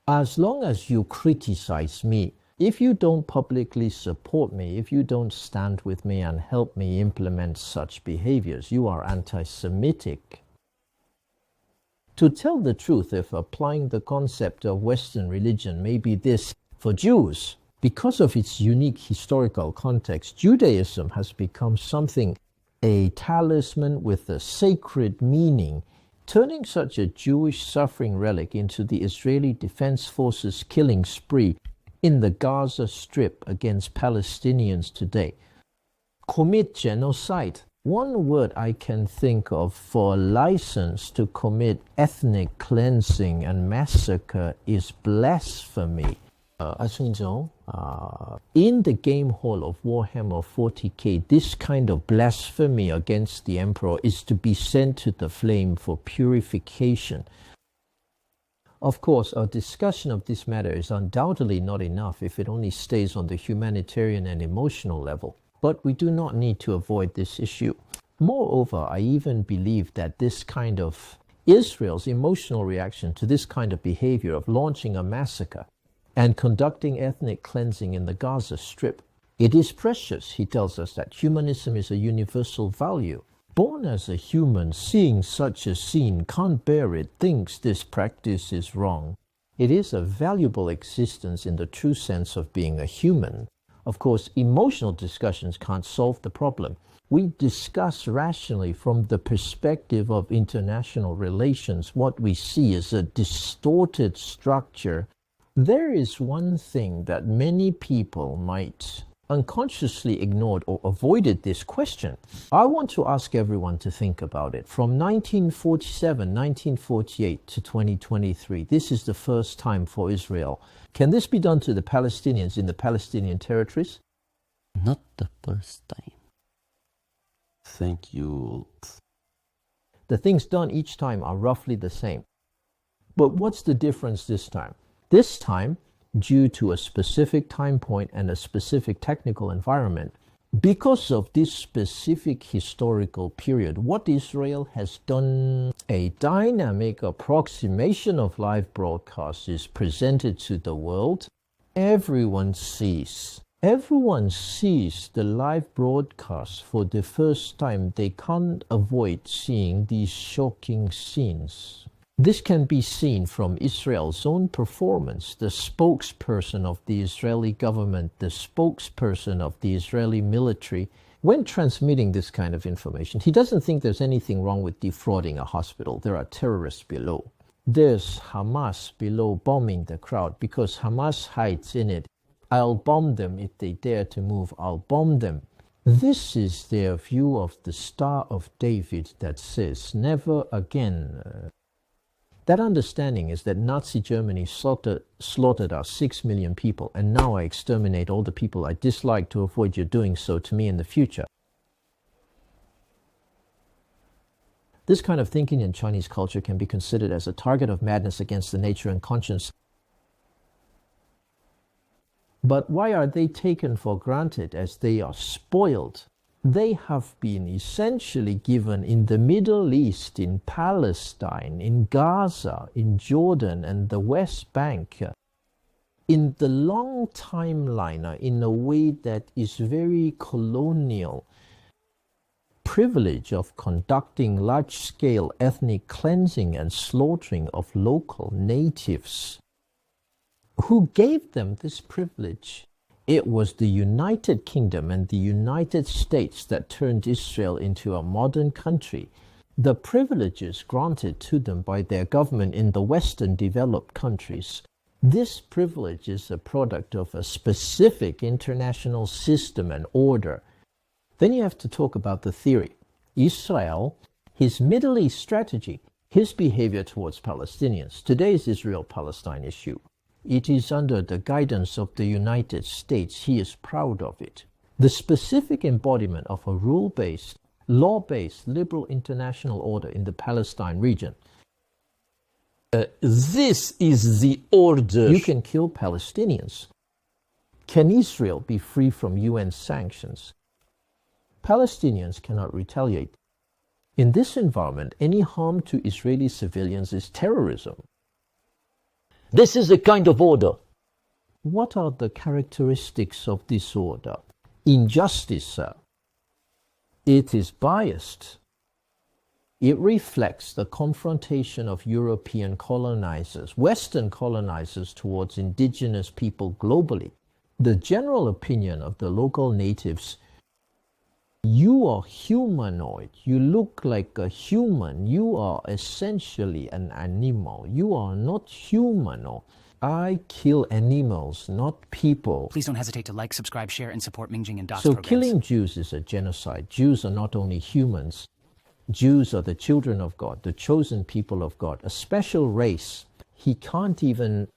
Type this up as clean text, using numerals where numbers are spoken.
As long as you criticize me, if you don't publicly support me, if you don't stand with me and help me implement such behaviors, you are anti-Semitic. To tell the truth, if applying the concept of Western religion, maybe this for Jews, because of its unique historical context, Judaism has become something, a talisman with a sacred meaning, turning such a Jewish suffering relic into the Israeli Defense Forces killing spree in the Gaza Strip against Palestinians today. Commit genocide. One word I can think of for a license to commit ethnic cleansing and massacre is blasphemy. In the game hall of Warhammer 40k, this kind of blasphemy against the Emperor is to be sent to the flame for purification. Of course, a discussion of this matter is undoubtedly not enough if it only stays on the humanitarian and emotional level. But we do not need to avoid this issue. Moreover, I even believe that this kind of Israel's emotional reaction to this kind of behavior of launching a massacre and conducting ethnic cleansing in the Gaza Strip, it is precious. He tells us that humanism is a universal value. Born as a human, seeing such a scene, can't bear it, thinks this practice is wrong. It is a valuable existence in the true sense of being a human. Of course, emotional discussions can't solve the problem. We discuss rationally from the perspective of international relations. What we see is a distorted structure. There is one thing that many people might unconsciously ignored or avoided this question. I want to ask everyone to think about it. From 1947, 1948 to 2023, this is the first time for Israel. Can this be done to the Palestinians in the Palestinian territories? Not the first time. Thank you. The things done each time are roughly the same. But what's the difference this time? This time, due to a specific time point and a specific technical environment, because of this specific historical period, what Israel has done, a dynamic approximation of live broadcasts is presented to the world. Everyone sees the live broadcast for the first time. They can't avoid seeing these shocking scenes. This can be seen from Israel's own performance. The spokesperson of the Israeli government, the spokesperson of the Israeli military, when transmitting this kind of information, he doesn't think there's anything wrong with defrauding a hospital. There are terrorists below. There's Hamas below bombing the crowd because Hamas hides in it. I'll bomb them if they dare to move. I'll bomb them. This is their view of the Star of David that says, never again. That understanding is that Nazi Germany slaughtered our 6 million people, and now I exterminate all the people I dislike to avoid you doing so to me in the future. This kind of thinking in Chinese culture can be considered as a target of madness against the nature and conscience. But why are they taken for granted as they are spoiled? They have been essentially given in the Middle East, in Palestine, in Gaza, in Jordan and the West Bank, in the long timeline, in a way that is very colonial, privilege of conducting large-scale ethnic cleansing and slaughtering of local natives. Who gave them this privilege? It was the United Kingdom and the United States that turned Israel into a modern country. The privileges granted to them by their government in the Western developed countries, this privilege is a product of a specific international system and order. Then you have to talk about the theory. Israel, his Middle East strategy, his behavior towards Palestinians, today's Israel-Palestine issue. It is under the guidance of the United States. He is proud of it. The specific embodiment of a rule-based, law-based, liberal international order in the Palestine region. This is the order. You can kill Palestinians. Can Israel be free from UN sanctions? Palestinians cannot retaliate. In this environment, any harm to Israeli civilians is terrorism. This is a kind of order. What are the characteristics of this order? Injustice, sir. It is biased. It reflects the confrontation of European colonizers, Western colonizers towards indigenous people globally. The general opinion of the local natives: you are humanoid, you look like a human, you are essentially an animal, you are not human. I kill animals, not people. Please don't hesitate to like, subscribe, share, and support Mingjing and Doc's So programs. killing Jews is a genocide. Jews are not only humans. Jews are the children of God, the chosen people of God, a special race. He can't even